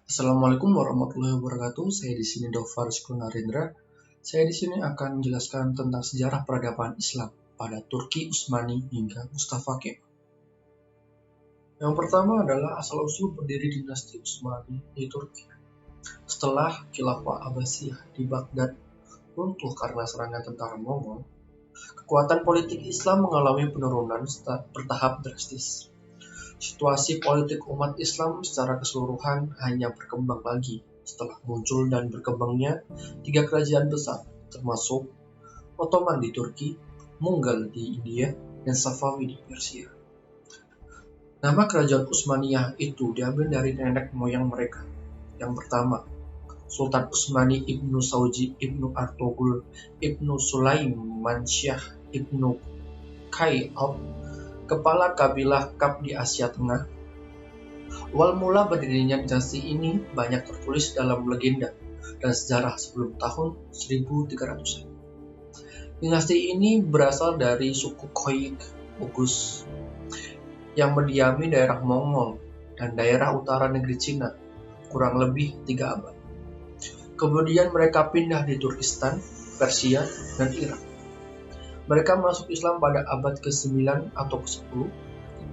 Assalamualaikum warahmatullahi wabarakatuh. Saya di sini Dofar Narendra. Saya di sini akan menjelaskan tentang sejarah peradaban Islam pada Turki Utsmani hingga Mustafa Kemal. Yang pertama adalah asal-usul berdiri dinasti Utsmani di Turki. Setelah Khilafah Abbasiyah di Baghdad runtuh karena serangan tentara Mongol, kekuatan politik Islam mengalami penurunan bertahap drastis. Situasi politik umat Islam secara keseluruhan hanya berkembang lagi setelah muncul dan berkembangnya tiga kerajaan besar, termasuk Ottoman di Turki, Mughal di India, dan Safawi di Persia. Nama kerajaan Utsmaniyah itu diambil dari nenek moyang mereka. Yang pertama, Sultan Utsmani Ibnu Sauji Ibnu Artogul Ibnu Sulaiman Syah Ibnu Kayal, kepala kabilah Kap di Asia Tengah. Awal mula berdirinya dinasti ini banyak tertulis dalam legenda dan sejarah sebelum tahun 1300-an. Dinasti ini berasal dari suku Khoik Oghuz yang mendiami daerah Mongol dan daerah utara negeri Cina kurang lebih 3 abad. Kemudian mereka pindah di Turkistan, Persia, dan Irak. Mereka masuk Islam pada abad ke-9 atau ke-10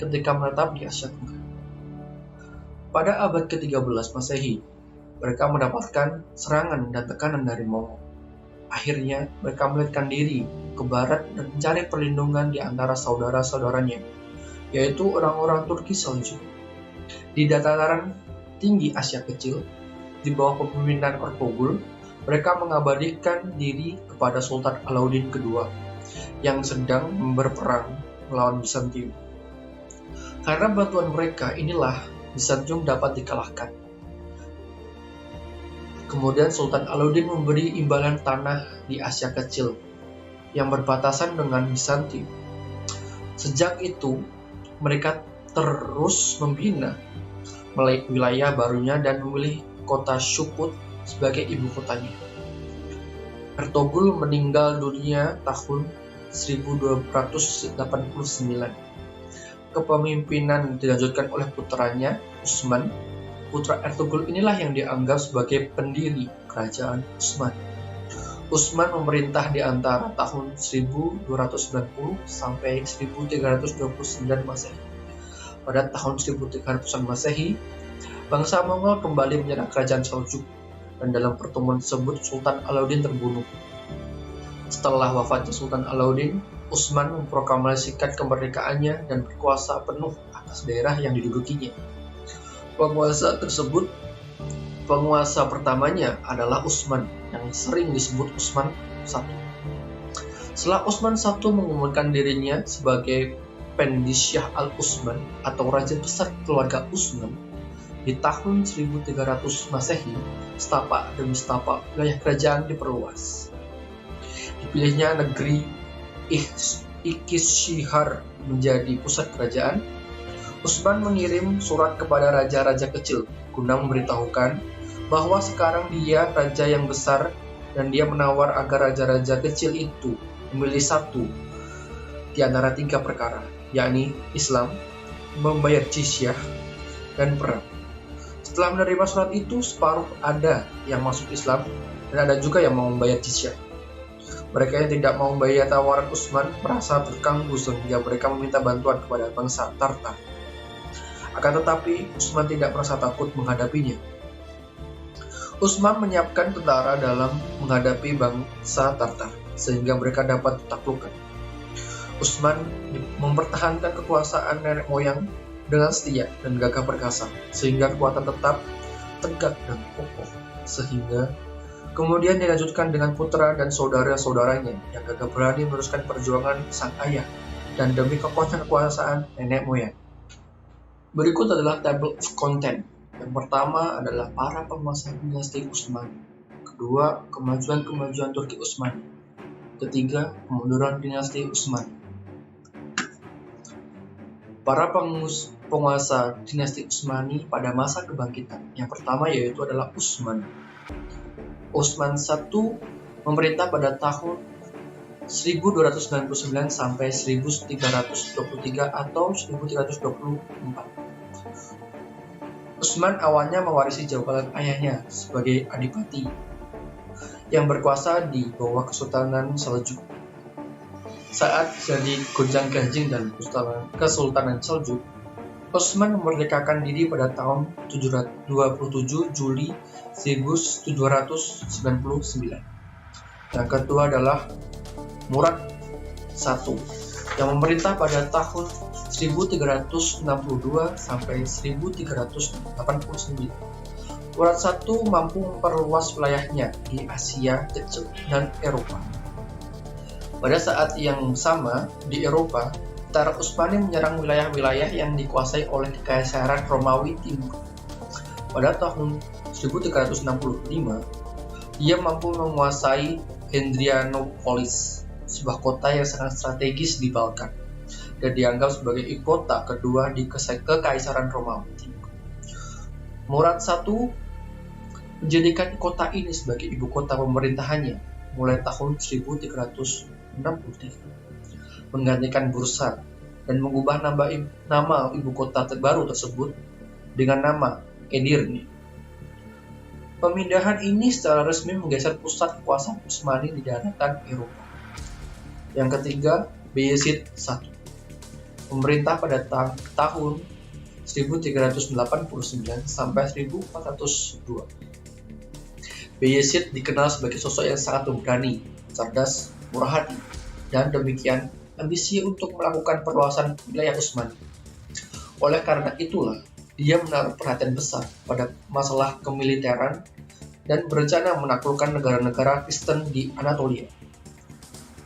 ketika menetap di Asia Tengah. Pada abad ke-13 Masehi, mereka mendapatkan serangan dan tekanan dari Mongol. Akhirnya, mereka melarikan diri ke barat dan mencari perlindungan di antara saudara-saudaranya, yaitu orang-orang Turki Seljuk. Di dataran tinggi Asia Kecil, di bawah kepemimpinan Ertugrul, mereka mengabadikan diri kepada Sultan Alauddin II yang sedang berperang melawan Bizantium. Karena bantuan mereka inilah Bizantium dapat dikalahkan. Kemudian Sultan Alauddin memberi imbalan tanah di Asia Kecil yang berbatasan dengan Bizantium. Sejak itu, mereka terus membina wilayah barunya dan memilih kota Shukut sebagai ibu kotanya. Ertugrul meninggal dunia tahun 1289. Kepemimpinan dilanjutkan oleh putranya, Utsman. Putra Ertugrul inilah yang dianggap sebagai pendiri kerajaan Utsman. Utsman memerintah di antara tahun 1290 sampai 1329 Masehi. Pada tahun 1300-an Masehi, bangsa Mongol kembali menyerang kerajaan Seljuk, dan dalam pertemuan tersebut Sultan Alauddin terbunuh. Setelah wafatnya Sultan Alauddin, Utsman memproklamasikan kemerdekaannya dan berkuasa penuh atas daerah yang didudukinya. Penguasa pertamanya adalah Utsman, yang sering disebut Utsman I. Setelah Utsman I mengumumkan dirinya sebagai Pendisyah al-Utsman atau Raja Besar Keluarga Utsman, di tahun 1300 Masehi, setapak demi setapak wilayah kerajaan diperluas. Dipilihnya negeri Ikishihar menjadi pusat kerajaan. Utsman mengirim surat kepada raja-raja kecil guna memberitahukan bahwa sekarang dia raja yang besar, dan dia menawar agar raja-raja kecil itu memilih satu di antara 3 perkara, yakni Islam, membayar jizyah, dan perang. Setelah menerima surat itu, separuh ada yang masuk Islam dan ada juga yang mau membayar jizyah. Mereka yang tidak mau membayar tawaran Utsman merasa terganggu sehingga mereka meminta bantuan kepada bangsa Tartar. Akan tetapi, Utsman tidak merasa takut menghadapinya. Utsman menyiapkan tentara dalam menghadapi bangsa Tartar, sehingga mereka dapat ditaklukkan. Utsman mempertahankan kekuasaan nenek moyang dengan setia dan gagah perkasa, sehingga kekuatan tetap tegak dan kokoh, sehingga kemudian dilanjutkan dengan putra dan saudara-saudaranya yang gagah berani meneruskan perjuangan sang ayah dan demi kokohnya kekuasaan nenek moyang. Berikut adalah table of content. Yang pertama adalah para penguasa dinasti Utsmani. Kedua, kemajuan Turki Utsmani. Ketiga, kemunduran dinasti Utsmani. Para penguasa dinasti Utsmani pada masa kebangkitan. Yang pertama yaitu adalah Utsman. Utsman I memerintah pada tahun 1299 sampai 1323 atau 1324. Utsman awalnya mewarisi jabatan ayahnya sebagai adipati yang berkuasa di bawah Kesultanan Seljuk. Saat jadi gonjang-ganjing dan Kesultanan Seljuk, Utsman memerdekakan diri pada tahun 27 Juli 1799. Yang kedua adalah Murad I yang memerintah pada tahun 1362 sampai 1389. Murad I mampu memperluas wilayahnya di Asia Kecil dan Eropa. Pada saat yang sama, di Eropa, tentara Utsmani menyerang wilayah-wilayah yang dikuasai oleh Kekaisaran Romawi Timur. Pada tahun 1365, dia mampu menguasai Hadrianopolis, sebuah kota yang sangat strategis di Balkan, dan dianggap sebagai ibu kota kedua di Kekaisaran Romawi Timur. Murad I menjadikan kota ini sebagai ibu kota pemerintahannya mulai tahun 1363, menggantikan Bursa dan mengubah nama ibu kota terbaru tersebut dengan nama Edirne. Pemindahan ini secara resmi menggeser pusat kekuasaan Utsmani di daratan Eropa. Yang ketiga, Bayezid I, pemerintah pada tahun 1389 sampai 1402. Bayezid dikenal sebagai sosok yang sangat pemberani, cerdas, murah hati, dan demikian ambisi untuk melakukan perluasan wilayah Utsmani. Oleh karena itulah, dia menaruh perhatian besar pada masalah kemiliteran dan berencana menaklukkan negara-negara Kristen di Anatolia.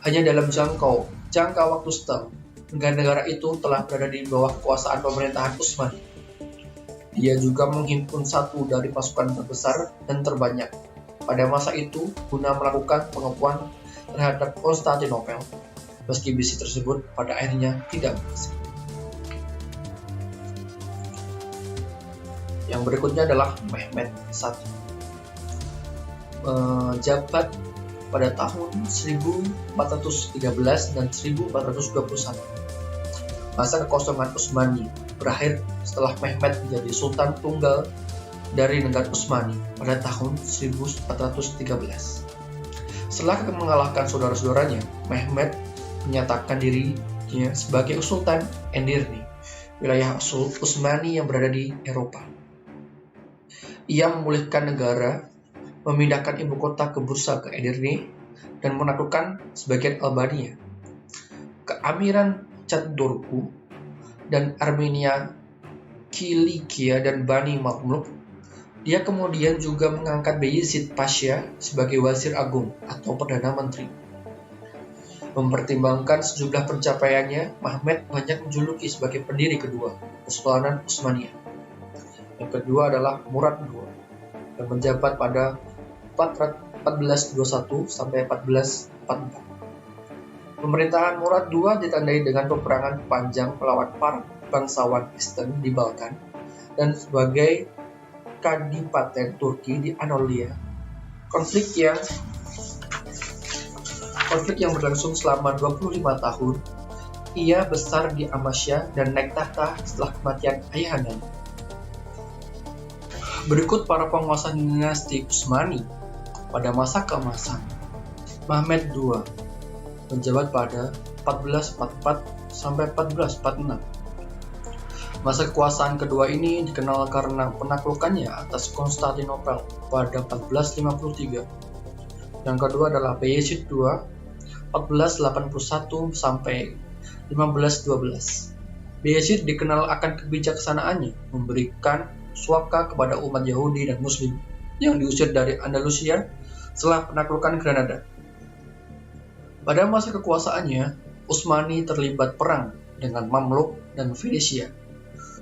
Hanya dalam jangka waktu setahun, negara-negara itu telah berada di bawah kekuasaan pemerintahan Utsmani. Dia juga menghimpun satu dari pasukan terbesar dan terbanyak pada masa itu guna melakukan pengepungan terhadap Konstantinopel, meski misi tersebut pada akhirnya tidak berhasil. Yang berikutnya adalah Mehmed I, menjabat pada tahun 1413 dan 1421. Masa kekosongan Utsmani berakhir setelah Mehmed menjadi Sultan Tunggal dari negara Utsmani pada tahun 1413. Setelah mengalahkan saudara-saudaranya, Mehmed menyatakan dirinya sebagai Sultan Edirne, wilayah Utsmani yang berada di Eropa. Ia memulihkan negara, memindahkan ibu kota ke Bursa ke Edirne, dan menaklukkan sebagian Albania, Keamiran Cadorku, dan Armenia, Kilikia, dan Bani Mamluk. Dia kemudian juga mengangkat Bayezid Pasha sebagai Wazir Agung atau Perdana Menteri. Mempertimbangkan sejumlah pencapaiannya, Mehmed banyak menjuluki sebagai pendiri kedua Kesultanan Utsmaniyah. Yang kedua adalah Murad II, yang menjabat pada 1421 sampai 1444. Pemerintahan Murad II ditandai dengan peperangan panjang melawan para bangsawan Kristen di Balkan dan sebagai kadipaten Turki di Anatolia. Konflik yang berlangsung selama 25 tahun. Ia besar di Amasya dan naik tahta setelah kematian ayahandanya. Berikut para penguasa dinasti Utsmani pada masa keemasan. Mehmed II menjabat pada 1444 sampai 1446. Masa kekuasaan kedua ini dikenal karena penaklukannya atas Konstantinopel pada 1453. Yang kedua adalah Bayezid II 1481 sampai 1512. Bayezid dikenal akan kebijaksanaannya memberikan suaka kepada umat Yahudi dan Muslim yang diusir dari Andalusia setelah penaklukan Granada. Pada masa kekuasaannya, Utsmani terlibat perang dengan Mamluk dan Fenisia,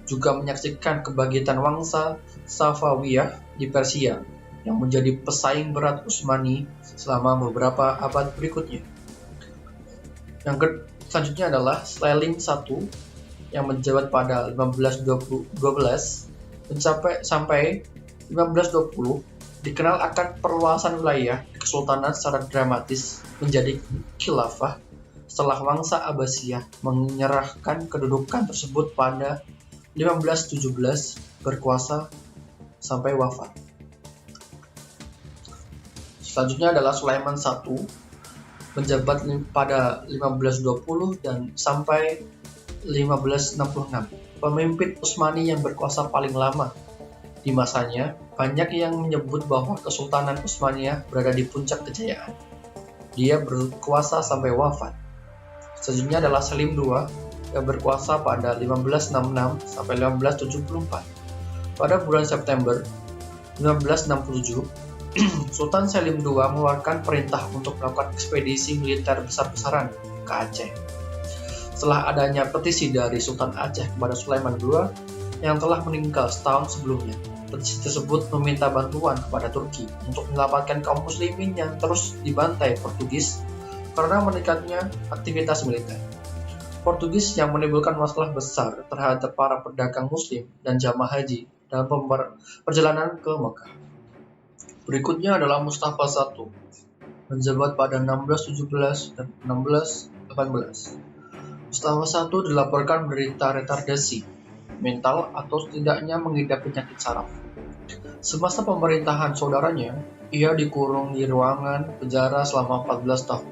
juga menyaksikan kebangkitan bangsa Safawiyah di Persia yang menjadi pesaing berat Utsmani selama beberapa abad berikutnya. Yang selanjutnya adalah Schelling I yang menjabat pada 1512 sampai 1520, dikenal akan perluasan wilayah kesultanan secara dramatis menjadi khilafah setelah bangsa Abbasiyah menyerahkan kedudukan tersebut pada 1517 berkuasa sampai wafat. Selanjutnya adalah Sulaiman I, menjabat pada 1520 dan sampai 1566. Pemimpin Utsmani yang berkuasa paling lama. Di masanya, banyak yang menyebut bahwa Kesultanan Utsmaniyah berada di puncak kejayaan. Dia berkuasa sampai wafat. Selanjutnya adalah Selim II yang berkuasa pada 1566 sampai 1574. Pada bulan September 1567, Sultan Selim II mengeluarkan perintah untuk melakukan ekspedisi militer besar-besaran ke Aceh. Setelah adanya petisi dari Sultan Aceh kepada Sulaiman II yang telah meninggal setahun sebelumnya, petisi tersebut meminta bantuan kepada Turki untuk menyelamatkan kaum muslimin yang terus dibantai Portugis karena meningkatnya aktivitas militer. Portugis yang menimbulkan masalah besar terhadap para pedagang muslim dan jamaah haji dalam perjalanan ke Mekah. Berikutnya adalah Mustafa I, menjabat pada 1617 dan 1618. Mustafa I dilaporkan menderita retardasi mental atau setidaknya mengidap penyakit saraf. Semasa pemerintahan saudaranya, ia dikurung di ruangan penjara selama 14 tahun.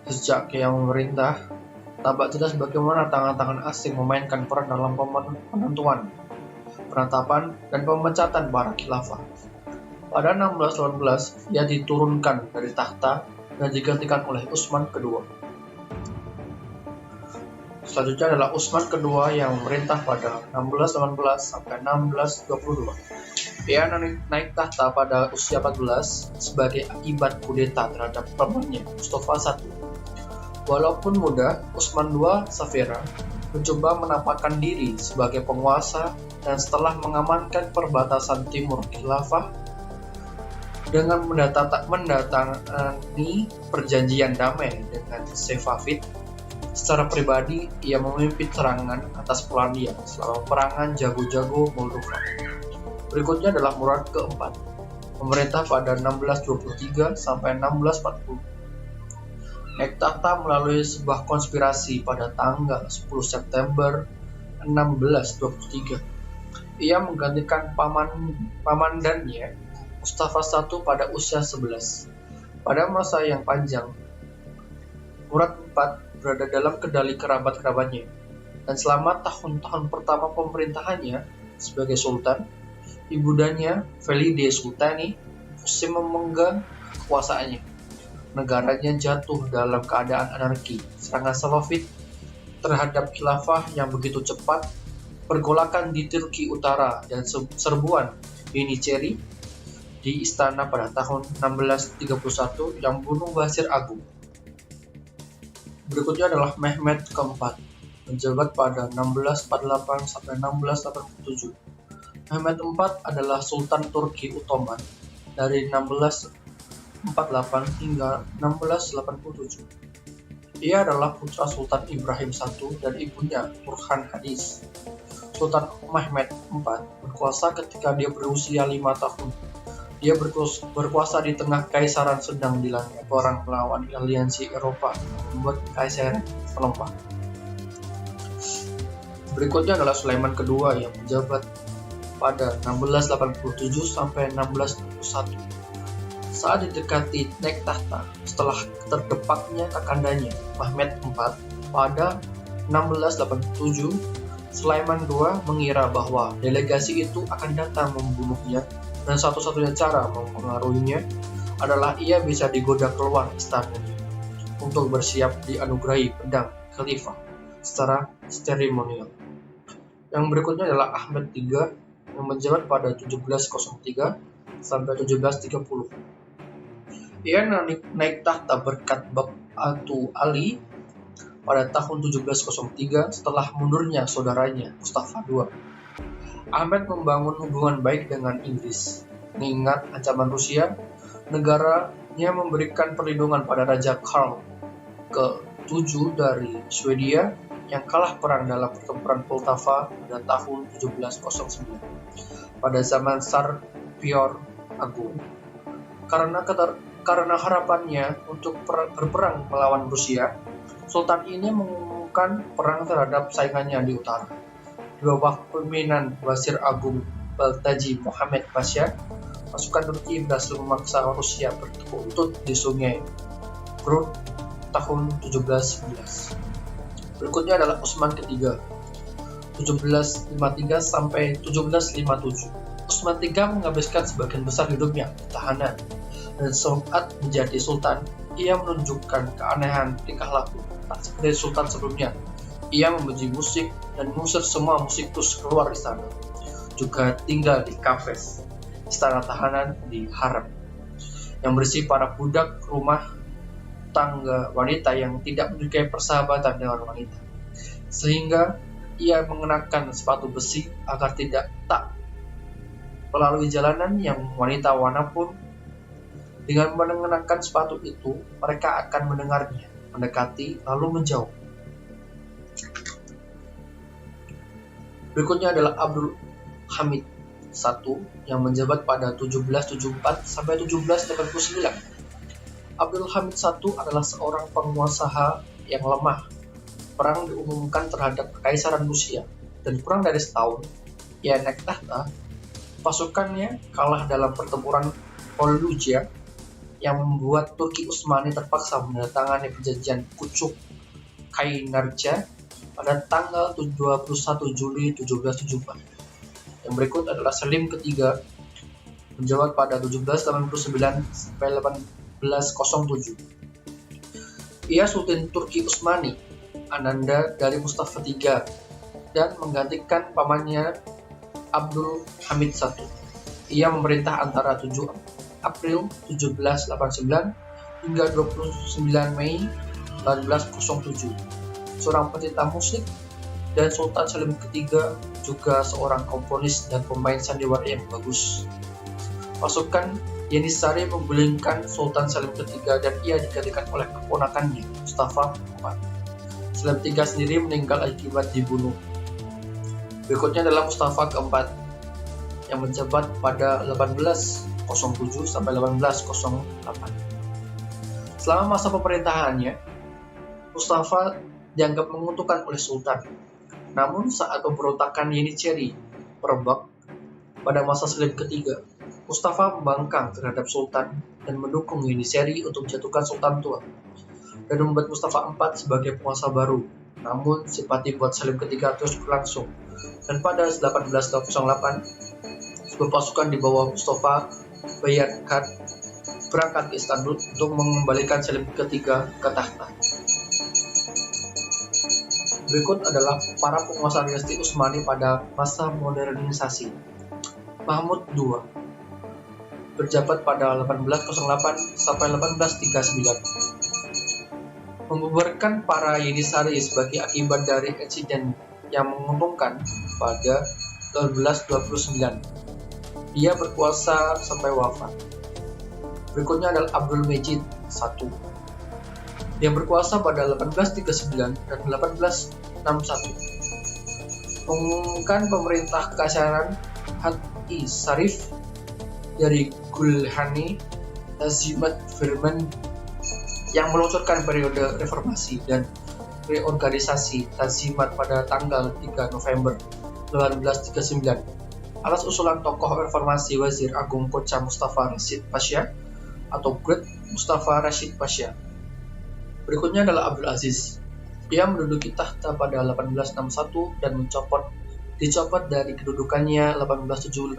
Sejak ia memerintah, tampak jelas bagaimana tangan-tangan asing memainkan peran dalam penentuan, penetapan, dan pemecatan para khilafah. Pada 1618, ia diturunkan dari tahta dan digantikan oleh Utsman II. Selanjutnya adalah Utsman II yang memerintah pada 1618 sampai 1622. Ia naik tahta pada usia 14 sebagai akibat kudeta terhadap pamannya Mustafa I. Walaupun muda, Utsman II Safera mencoba menampakkan diri sebagai penguasa dan setelah mengamankan perbatasan timur khilafah dengan mendatangani perjanjian damai dengan Safavid. Secara pribadi, ia memimpin serangan atas Polandia selama perangan Jago-Jago Moldova. Berikutnya adalah Murad keempat, pemerintah pada 1623 sampai 1640. Naik tahta melalui sebuah konspirasi pada tanggal 10 September 1623. Ia menggantikan pamandannya Mustafa I pada usia 11. Pada masa yang panjang, Murad IV berada dalam kendali kerabat-kerabatnya, dan selama tahun-tahun pertama pemerintahannya sebagai sultan, ibundanya Valide Sultani musim memegang kekuasaannya. Negaranya jatuh dalam keadaan anarki. Serangan Safavid terhadap khilafah yang begitu cepat, pergolakan di Turki Utara, dan serbuan Yeniçeri di istana pada tahun 1631 yang bunuh Basir Agung. Berikutnya adalah Mehmed keempat, menjabat pada 1648 sampai 1687. Mehmed IV adalah Sultan Turki Ottoman dari 1648 hingga 1687. Ia adalah putra Sultan Ibrahim I dan ibunya Turhan Hadis. Sultan Mehmed IV berkuasa ketika dia berusia 5 tahun. Dia berkuasa di tengah kaisaran sedang dilanda perang melawan aliansi Eropa membuat kaisaran melemah. Berikutnya adalah Sulaiman II yang menjabat pada 1687 sampai 1691. Saat didekati naik tahta setelah terdepaknya kakandanya Mehmed IV pada 1687, Sulaiman II mengira bahwa delegasi itu akan datang membunuhnya, dan satu-satunya cara mempengaruhinya adalah ia bisa digoda keluar istananya untuk bersiap dianugerahi pedang khalifah secara seremonial. Yang berikutnya adalah Ahmed III yang menjabat pada 1703 sampai 1730. Ia naik tahta berkat Bai'atu Ali pada tahun 1703 setelah mundurnya saudaranya Mustafa II. Ahmed membangun hubungan baik dengan Inggris. Mengingat ancaman Rusia, negaranya memberikan perlindungan pada Raja Karl ke-7 dari Swedia yang kalah perang dalam pertempuran Poltava pada tahun 1709 pada zaman Tsar Piotr Agung. Karena harapannya untuk berperang melawan Rusia, Sultan ini mengumumkan perang terhadap saingannya di utara. Di bawah pemimpinan Basir Agung Baltaji Mohammad Pasha, pasukan Turki berhasil memaksa Rusia bertumpuk di Sungai Prut tahun 1711. Berikutnya adalah Utsman III, 1753 sampai 1757. Utsman III menghabiskan sebagian besar hidupnya di tahanan, dan saat menjadi sultan, ia menunjukkan keanehan tingkah laku tak seperti sultan sebelumnya. Ia membenci musik dan mengusir semua musikus keluar istana. Juga tinggal di kafes istana tahanan di harem yang berisi para budak rumah tangga wanita yang tidak menyukai persahabatan dengan wanita, sehingga ia mengenakan sepatu besi agar tak melalui jalanan yang wanita manapun. Dengan mengenakan sepatu itu, mereka akan mendengarnya, mendekati, lalu menjauh. Berikutnya adalah Abdul Hamid I yang menjabat pada 1774 sampai 1789. Abdul Hamid I adalah seorang penguasa yang lemah. Perang diumumkan terhadap Kekaisaran Rusia, dan kurang dari setahun ia naik tahta. Pasukannya kalah dalam pertempuran Fallujah yang membuat Turki Utsmani terpaksa menandatangani perjanjian Küçük Kaynarca pada tanggal 21 Juli 1774. Yang berikut adalah Selim III, menjabat pada 1789 sampai 1807. Ia Sultan Turki Utsmani, ananda dari Mustafa III, dan menggantikan pamannya Abdul Hamid I. Ia memerintah antara 7 April 1789 hingga 29 Mei 1807. Seorang pecinta musik, dan Sultan Selim III juga seorang komponis dan pemain sandiwara yang bagus. Pasukan Yenisari menggulingkan Sultan Selim III dan ia digantikan oleh keponakannya Mustafa IV. Selim III sendiri meninggal akibat dibunuh. Berikutnya adalah Mustafa keempat yang menjabat pada 1807 sampai 1808. Selama masa pemerintahannya, Mustafa dianggap menguntungkan oleh Sultan. Namun saat pemberontakan Yeniçeri merebak pada masa Selim III, Mustafa membangkang terhadap Sultan dan mendukung Yeniçeri untuk menjatuhkan Sultan tua dan membuat Mustafa IV sebagai penguasa baru. Namun simpati buat Selim III terus berlangsung, dan pada 1808 sebuah pasukan di bawah Mustafa Bayatkan berangkat ke Istanbul untuk mengembalikan Selim III ke tahta. Berikut adalah para penguasa dinasti Utsmani pada masa modernisasi. Mahmud II berjabat pada 1808 sampai 1839. Membubarkan para Yenisari sebagai akibat dari insiden yang menguntungkan pada 1829. Dia berkuasa sampai wafat. Berikutnya adalah Abdul Majid I yang berkuasa pada 1839 dan 1861. Mengumumkan pemerintah Kekaisaran Hati Syarif dari Gulhani Tazimat Firman yang meluncurkan periode reformasi dan reorganisasi Tazimat pada tanggal 3 November 1839 atas usulan tokoh reformasi Wazir Agung Koca Mustafa Rashid Pasha atau Great Mustafa Rashid Pasha. Berikutnya adalah Abdul Aziz. Ia menduduki tahta pada 1861 dan dicopot dari kedudukannya 1876.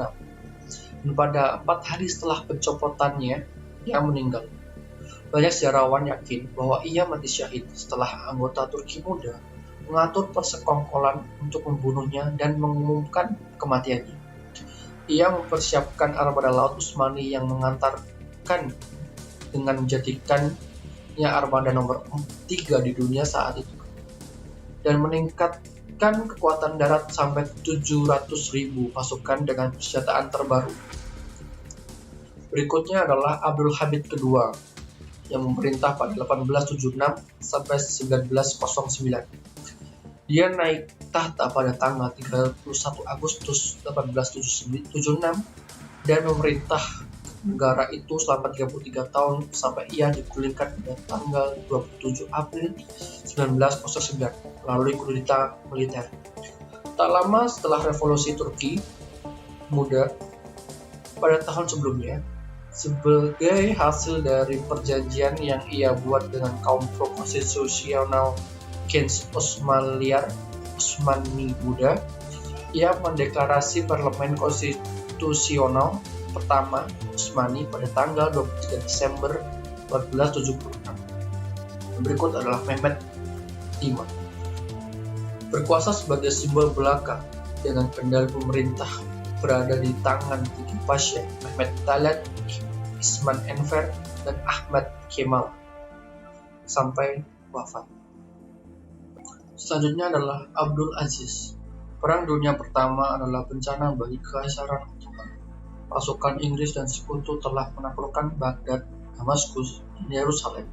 Dan pada 4 hari setelah pencopotannya, ia meninggal. Banyak sejarawan yakin bahwa ia mati syahid setelah anggota Turki muda mengatur persekongkolan untuk membunuhnya dan mengumumkan kematiannya. Ia mempersiapkan armada laut Utsmani yang mengantarkan dengan menjadikannya armada nomor 3 di dunia saat itu, dan meningkatkan kekuatan darat sampai 700.000 pasukan dengan persenjataan terbaru. Berikutnya adalah Abdul Hamid II yang memerintah pada 1876 sampai 1909. Dia naik tahta pada tanggal 31 Agustus 1876 dan memerintah negara itu selama 33 tahun sampai ia digulingkan pada tanggal 27 April 1909 melalui kudeta militer. Tak lama setelah revolusi Turki, Muda pada tahun sebelumnya sebagai hasil dari perjanjian yang ia buat dengan kaum pro-konstitusional Gens Usmani Muda. Ia mendeklarasi parlemen konstitusional pertama Usmani pada tanggal 23 Desember 1476. Berikut adalah Mehmet V. Berkuasa sebagai simbol belaka dengan kendali pemerintah berada di tangan tiga pasha, Mehmet Talat, Isman Enver, dan Ahmad Kemal sampai wafat. Selanjutnya adalah Abdul Aziz. Perang Dunia Pertama adalah bencana bagi Kekaisaran Ottoman. Pasukan Inggris dan Sekutu telah menaklukkan Baghdad, Damaskus, dan Yerusalem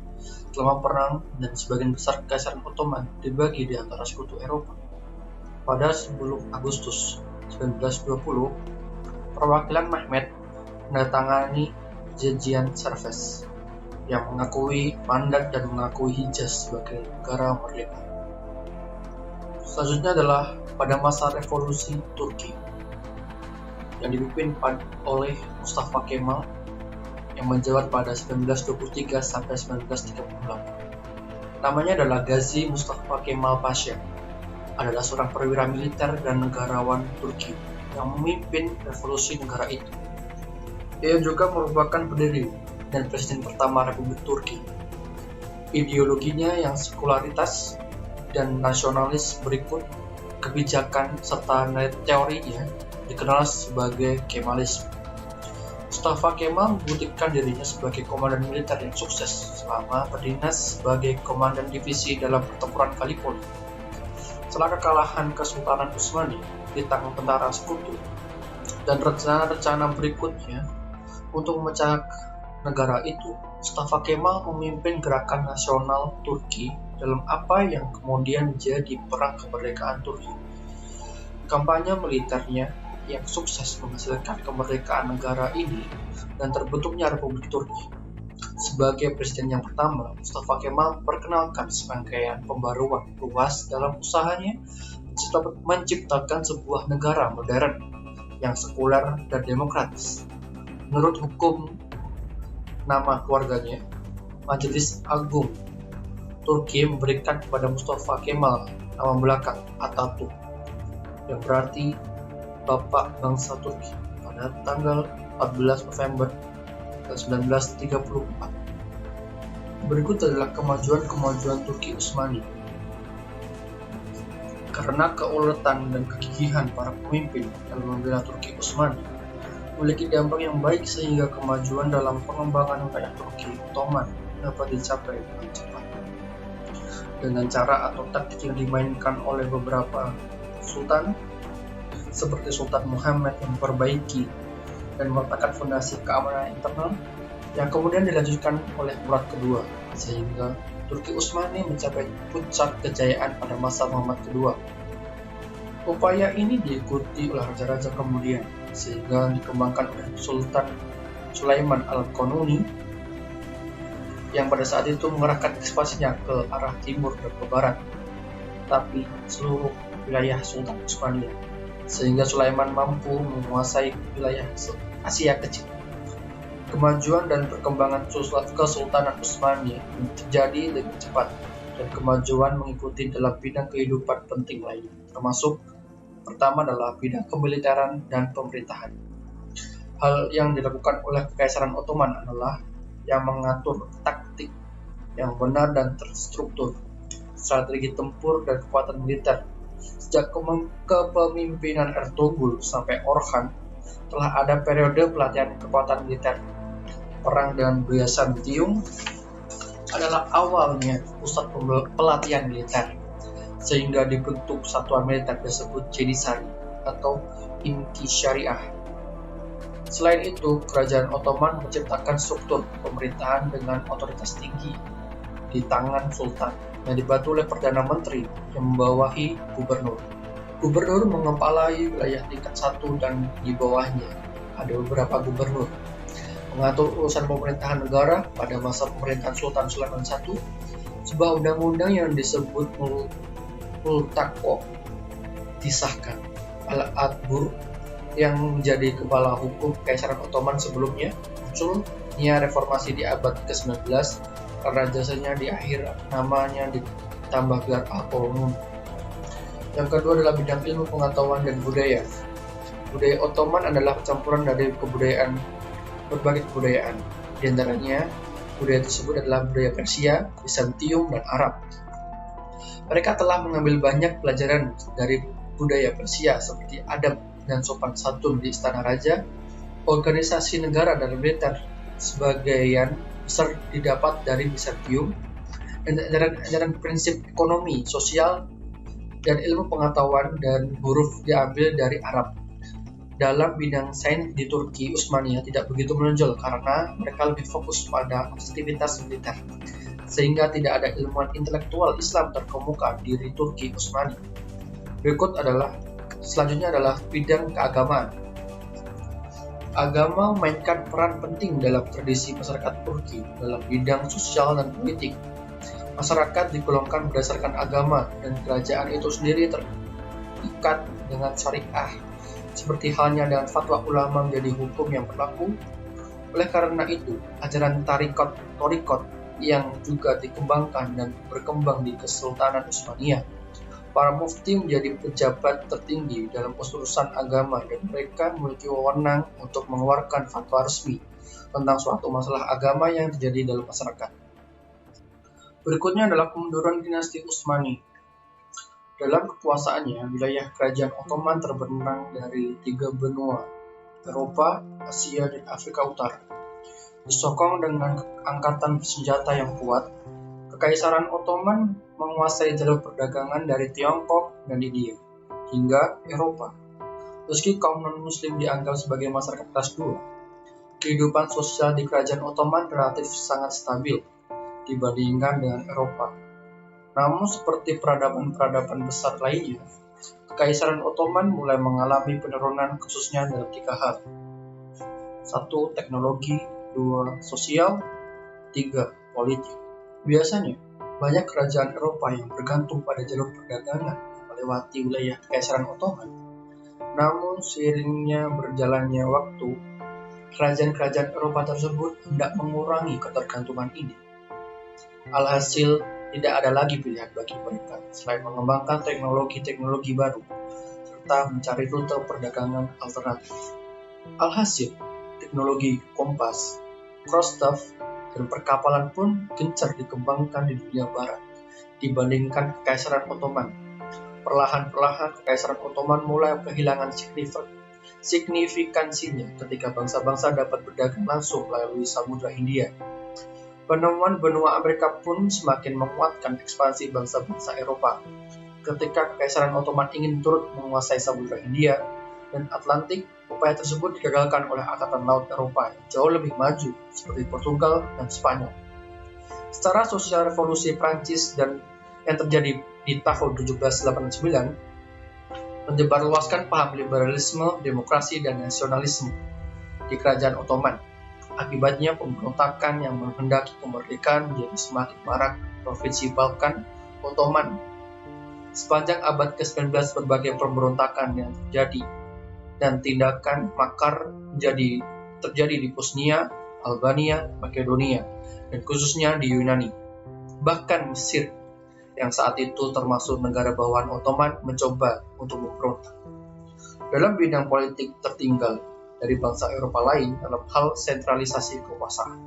selama perang, dan sebagian besar Kekaisaran Ottoman dibagi di antara Sekutu Eropa. Pada 10 Agustus 1920, perwakilan Mehmet menandatangani Perjanjian Sèvres yang mengakui mandat dan mengakui Hijaz sebagai negara merdeka. Selanjutnya adalah pada masa revolusi Turki yang dipimpin oleh Mustafa Kemal yang menjabat pada 1923 sampai 1938. Namanya adalah Gazi Mustafa Kemal Pasha. Adalah seorang perwira militer dan negarawan Turki yang memimpin revolusi negara itu. Ia juga merupakan pendiri dan presiden pertama Republik Turki. Ideologinya yang sekularitas dan nasionalis berikut kebijakan serta teorinya dikenal sebagai Kemalisme. Mustafa Kemal membuktikan dirinya sebagai komandan militer yang sukses selama berdinas sebagai komandan divisi dalam pertempuran Gallipoli. Setelah kekalahan Kesultanan Utsmani di tangan tentara Sekutu dan rencana-rencana berikutnya untuk memecah negara itu, Mustafa Kemal memimpin gerakan nasional Turki dalam apa yang kemudian menjadi Perang Kemerdekaan Turki. Kampanye militernya yang sukses menghasilkan kemerdekaan negara ini dan terbentuknya Republik Turki. Sebagai presiden yang pertama, Mustafa Kemal memperkenalkan serangkaian pembaruan luas dalam usahanya menciptakan sebuah negara modern yang sekuler dan demokratis. Menurut hukum nama keluarganya, Majelis Agung Turki memberikan kepada Mustafa Kemal nama belakang Atatürk yang berarti Bapak Bangsa Turki pada tanggal 14 November 1934. Berikut adalah kemajuan Turki Utsmani. Karena keuletan dan kegigihan para pemimpin dalam membela Turki Utsmani memiliki dampak yang baik sehingga kemajuan dalam pengembangan wilayah Turki Ottoman dapat dicapai dengan cepat. Dengan cara atau taktik yang dimainkan oleh beberapa sultan seperti Sultan Muhammad yang memperbaiki dan meletakkan fondasi keamanan internal yang kemudian dilanjutkan oleh Murad II, sehingga Turki Utsmani mencapai puncak kejayaan pada masa Muhammad II. Upaya ini diikuti oleh raja-raja kemudian, sehingga dikembangkan oleh Sultan Sulaiman Al-Qanuni yang pada saat itu mengerahkan ekspansinya ke arah timur dan ke barat, tapi seluruh wilayah Sultan Utsmania, sehingga Sulaiman mampu menguasai wilayah Asia Kecil. Kemajuan dan perkembangan Kesultanan Utsmani terjadi lebih cepat, dan kemajuan mengikuti dalam bidang kehidupan penting lainnya, termasuk pertama adalah bidang kemiliteran dan pemerintahan. Hal yang dilakukan oleh Kekaisaran Ottoman adalah yang mengatur taktik yang benar dan terstruktur, strategi tempur dan kekuatan militer. Sejak kepemimpinan Ertugrul sampai Orhan, telah ada periode pelatihan kekuatan militer. Perang dengan Byzantium adalah awalnya pusat pelatihan militer, sehingga dibentuk satuan militer disebut Janissary atau Inki Syariah. Selain itu, Kerajaan Ottoman menciptakan struktur pemerintahan dengan otoritas tinggi di tangan Sultan yang dibantu oleh Perdana Menteri yang membawahi gubernur. Gubernur mengepalai wilayah tingkat 1 dan di bawahnya ada beberapa gubernur. Mengatur urusan pemerintahan negara pada masa pemerintahan Sultan Sulaiman I, sebuah undang-undang yang disebut Multaqo disahkan. Al-Adbur yang menjadi kepala hukum Kekaisaran Ottoman sebelumnya. Munculnya reformasi di abad ke-19 karena jasanya di akhir namanya ditambah gelar Al-Qanun. Yang kedua adalah bidang ilmu pengetahuan dan budaya. Budaya Ottoman adalah campuran dari berbagai kebudayaan. Di antaranya, budaya tersebut adalah budaya Persia, Bizantium, dan Arab. Mereka telah mengambil banyak pelajaran dari budaya Persia seperti adab dan sopan santun di istana raja, organisasi negara dan militer sebagian besar didapat dari Bizantium, dan ajaran prinsip ekonomi, sosial, dan ilmu pengetahuan dan huruf diambil dari Arab. Dalam bidang sains di Turki Utsmaniyah tidak begitu menonjol karena mereka lebih fokus pada aktivitas militer, sehingga tidak ada ilmuwan intelektual Islam terkemuka di Turki Utsmani. Selanjutnya adalah bidang keagamaan. Agama memainkan peran penting dalam tradisi masyarakat Turki dalam bidang sosial dan politik. Masyarakat digolongkan berdasarkan agama dan kerajaan itu sendiri terikat dengan syariah. Seperti halnya dengan fatwa ulama menjadi hukum yang berlaku. Oleh karena itu, ajaran torikot yang juga dikembangkan dan berkembang di Kesultanan Utsmaniyah. Para mufti menjadi pejabat tertinggi dalam urusan agama dan mereka memiliki wewenang untuk mengeluarkan fatwa resmi tentang suatu masalah agama yang terjadi dalam masyarakat. Berikutnya adalah kemunduran dinasti Utsmani. Dalam kekuasaannya, wilayah kerajaan Ottoman terbentang dari 3 benua, Eropa, Asia, dan Afrika Utara. Disokong dengan angkatan bersenjata yang kuat, Kekaisaran Ottoman menguasai jalur perdagangan dari Tiongkok dan India hingga Eropa. Meski kaum non-muslim dianggap sebagai masyarakat kelas 2, kehidupan sosial di kerajaan Ottoman relatif sangat stabil dibandingkan dengan Eropa. Namun seperti peradaban-peradaban besar lainnya, Kekaisaran Ottoman mulai mengalami penurunan khususnya dalam 3 hal. 1. Teknologi, 2. Sosial, 3. Politik. Biasanya, banyak kerajaan Eropa yang bergantung pada jalur perdagangan melewati wilayah Kekaisaran Ottoman. Namun seiringnya berjalannya waktu, kerajaan-kerajaan Eropa tersebut hendak mengurangi ketergantungan ini. Alhasil, tidak ada lagi pilihan bagi mereka selain mengembangkan teknologi-teknologi baru serta mencari rute perdagangan alternatif. Alhasil, teknologi kompas, cross-staff, dan perkapalan pun gencar dikembangkan di dunia barat dibandingkan Kekaisaran Ottoman. Perlahan-lahan Kekaisaran Ottoman mulai kehilangan signifikansinya ketika bangsa-bangsa dapat berdagang langsung melalui Samudra Hindia. Penemuan benua Amerika pun semakin menguatkan ekspansi bangsa-bangsa Eropa. Ketika Kekaisaran Ottoman ingin turut menguasai Samudra Hindia dan Atlantik, upaya tersebut digagalkan oleh Angkatan Laut Eropa yang jauh lebih maju seperti Portugal dan Spanyol. Secara sosial, revolusi Prancis dan yang terjadi di tahun 1789 menyebarluaskan paham liberalisme, demokrasi, dan nasionalisme di Kerajaan Ottoman. Akibatnya, pemberontakan yang menghendaki kemerdekaan menjadi semakin marak provinsi Balkan Ottoman. Sepanjang abad ke-19, berbagai pemberontakan yang terjadi dan tindakan makar terjadi di Bosnia, Albania, Makedonia, dan khususnya di Yunani. Bahkan Mesir, yang saat itu termasuk negara bawahan Ottoman, mencoba untuk memberontak. Dalam bidang politik tertinggal dari bangsa Eropa lain dalam hal sentralisasi kekuasaan.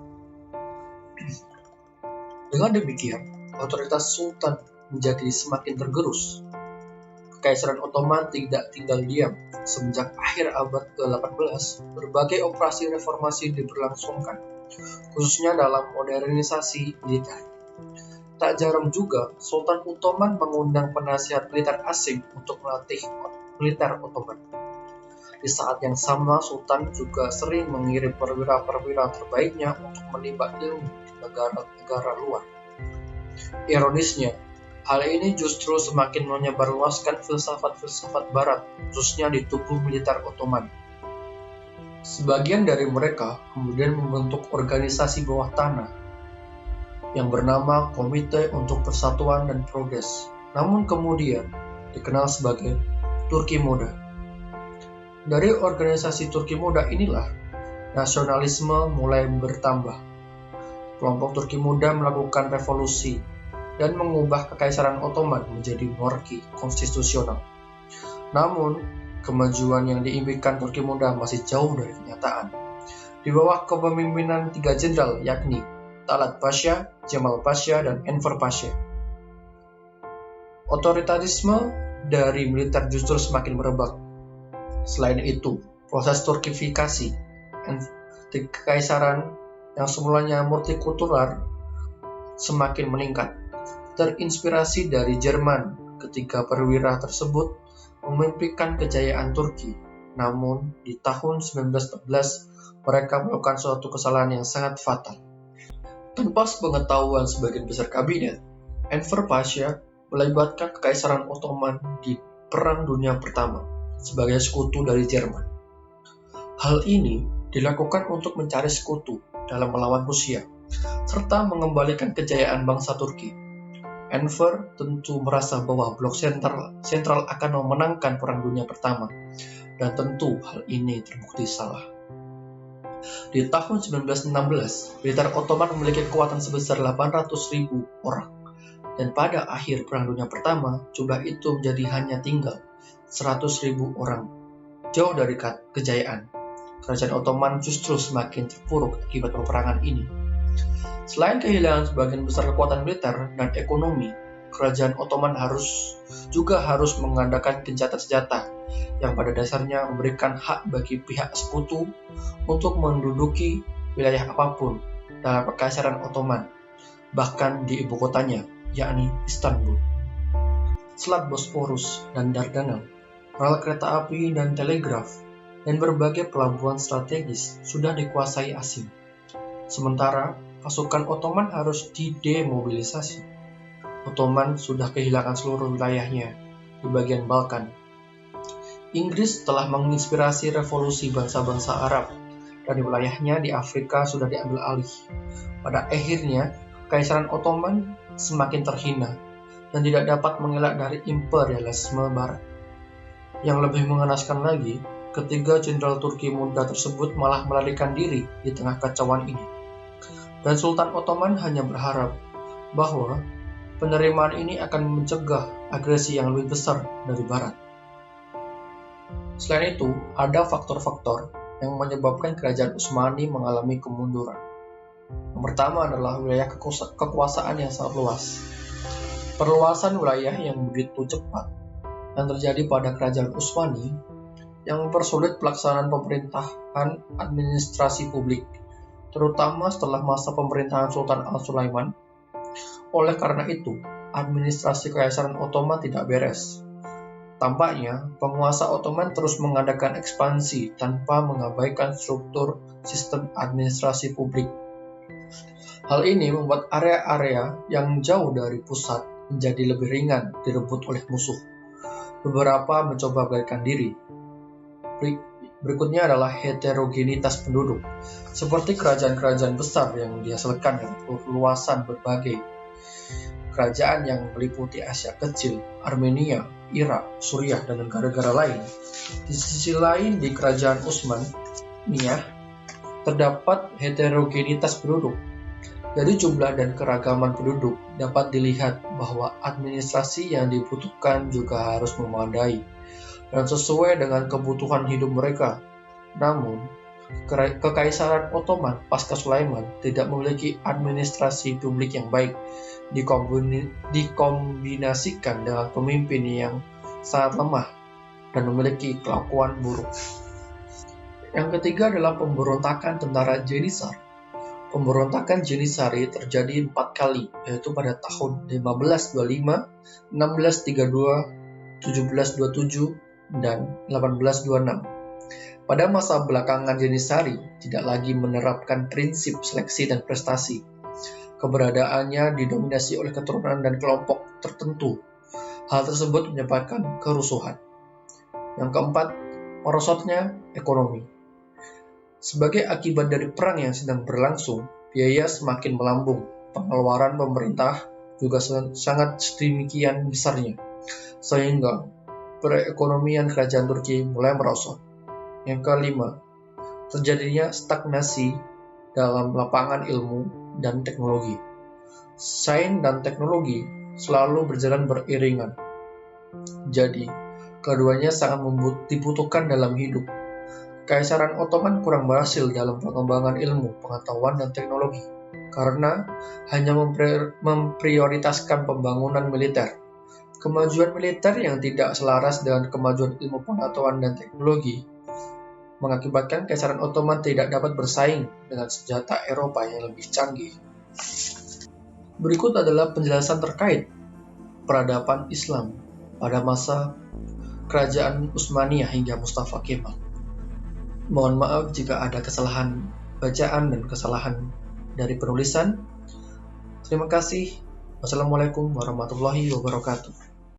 Dengan demikian, otoritas Sultan menjadi semakin tergerus. Kekaisaran Ottoman tidak tinggal diam. Semenjak akhir abad ke-18, berbagai operasi reformasi diberlangsungkan, khususnya dalam modernisasi militer. Tak jarang juga, Sultan Ottoman mengundang penasihat militer asing untuk melatih militer Ottoman. Di saat yang sama, Sultan juga sering mengirim perwira-perwira terbaiknya untuk menimba ilmu di negara-negara luar. Ironisnya, hal ini justru semakin menyebarluaskan filsafat-filsafat Barat, khususnya di tubuh militer Ottoman. Sebagian dari mereka kemudian membentuk organisasi bawah tanah yang bernama Komite untuk Persatuan dan Progres, namun kemudian dikenal sebagai Turki Muda. Dari organisasi Turki Muda inilah, nasionalisme mulai bertambah. Kelompok Turki Muda melakukan revolusi dan mengubah Kekaisaran Ottoman menjadi monarki konstitusional. Namun, kemajuan yang diimpikan Turki Muda masih jauh dari kenyataan. Di bawah kepemimpinan 3 jenderal yakni Talat Pasha, Cemal Pasha, dan Enver Pasha. Otoritarisme dari militer justru semakin merebak. Selain itu, proses Turkifikasi Kekaisaran yang semulanya multikultural semakin meningkat. Terinspirasi dari Jerman, ketiga perwira tersebut memimpikan kejayaan Turki. Namun, di tahun 1914, mereka melakukan suatu kesalahan yang sangat fatal. Tanpa sepengetahuan sebagian besar kabinet, Enver Pasha melibatkan Kekaisaran Ottoman di Perang Dunia Pertama sebagai sekutu dari Jerman. Hal ini dilakukan untuk mencari sekutu dalam melawan Rusia, serta mengembalikan kejayaan bangsa Turki. Enver tentu merasa bahwa blok sentral akan memenangkan Perang Dunia Pertama, dan tentu hal ini terbukti salah. Di tahun 1916, militer Ottoman memiliki kekuatan sebesar 800.000 orang, dan pada akhir Perang Dunia Pertama, jumlah itu menjadi hanya tinggal 100.000 orang. Jauh dari kejayaan, kerajaan Ottoman justru semakin terpuruk akibat peperangan ini. Selain kehilangan sebagian besar kekuatan militer dan ekonomi, kerajaan Ottoman harus mengadakan gencatan senjata yang pada dasarnya memberikan hak bagi pihak sekutu untuk menduduki wilayah apapun dalam Kekaisaran Ottoman, bahkan di ibu kotanya, yakni Istanbul. Selat Bosporus dan Dardanel, rel kereta api dan telegraf, dan berbagai pelabuhan strategis sudah dikuasai asing. Sementara pasukan Ottoman harus didemobilisasi. Ottoman sudah kehilangan seluruh wilayahnya di bagian Balkan. Inggris telah menginspirasi revolusi bangsa-bangsa Arab, dan wilayahnya di Afrika sudah diambil alih. Pada akhirnya, Kekaisaran Ottoman semakin terhina dan tidak dapat mengelak dari imperialisme Barat. Yang lebih mengenaskan lagi, ketiga jenderal Turki Muda tersebut malah melarikan diri di tengah kacauan ini. Dan Sultan Ottoman hanya berharap bahwa penerimaan ini akan mencegah agresi yang lebih besar dari Barat. Selain itu, ada faktor-faktor yang menyebabkan kerajaan Utsmani mengalami kemunduran. Yang pertama adalah wilayah kekuasaan yang sangat luas. Perluasan wilayah yang begitu cepat yang terjadi pada kerajaan Utsmani yang mempersulit pelaksanaan pemerintahan administrasi publik, terutama setelah masa pemerintahan Sultan Al-Sulaiman. Oleh karena itu, administrasi Kekaisaran Ottoman tidak beres. Tampaknya, penguasa Ottoman terus mengadakan ekspansi tanpa mengabaikan struktur sistem administrasi publik. Hal ini membuat area-area yang jauh dari pusat menjadi lebih ringan direbut oleh musuh. Beberapa mencoba melarikan diri. Berikutnya adalah heterogenitas penduduk, seperti kerajaan-kerajaan besar yang dihasilkan dari perluasan berbagai kerajaan yang meliputi Asia Kecil, Armenia, Irak, Suriah, dan negara-negara lain. Di sisi lain, di kerajaan Utsmaniyah terdapat heterogenitas penduduk. Dari jumlah dan keragaman penduduk dapat dilihat bahwa administrasi yang dibutuhkan juga harus memadai dan sesuai dengan kebutuhan hidup mereka. Namun, Kekaisaran Ottoman pasca Sulaiman tidak memiliki administrasi publik yang baik, dikombinasikan dengan pemimpin yang sangat lemah dan memiliki kelakuan buruk. Yang ketiga adalah pemberontakan tentara Janissar. Pemberontakan Janissary terjadi 4 kali, yaitu pada tahun 1525, 1632, 1727, dan 1826. Pada masa belakangan Janissary tidak lagi menerapkan prinsip seleksi dan prestasi. Keberadaannya didominasi oleh keturunan dan kelompok tertentu. Hal tersebut menyebabkan kerusuhan. Yang keempat, merosotnya ekonomi. Sebagai akibat dari perang yang sedang berlangsung, biaya semakin melambung. Pengeluaran pemerintah juga sangat sedemikian besarnya, sehingga perekonomian kerajaan Turki mulai merosot. Yang kelima, terjadinya stagnasi dalam lapangan ilmu dan teknologi. Sains dan teknologi selalu berjalan beriringan. Jadi, keduanya sangat dibutuhkan dalam hidup. Kekaisaran Ottoman kurang berhasil dalam pengembangan ilmu, pengetahuan, dan teknologi karena hanya memprioritaskan pembangunan militer. Kemajuan militer yang tidak selaras dengan kemajuan ilmu pengetahuan dan teknologi mengakibatkan Kekaisaran Ottoman tidak dapat bersaing dengan senjata Eropa yang lebih canggih. Berikut adalah penjelasan terkait peradaban Islam pada masa Kerajaan Utsmaniyah hingga Mustafa Kemal. Mohon maaf jika ada kesalahan bacaan dan kesalahan dari penulisan. Terima kasih. Wassalamualaikum warahmatullahi wabarakatuh.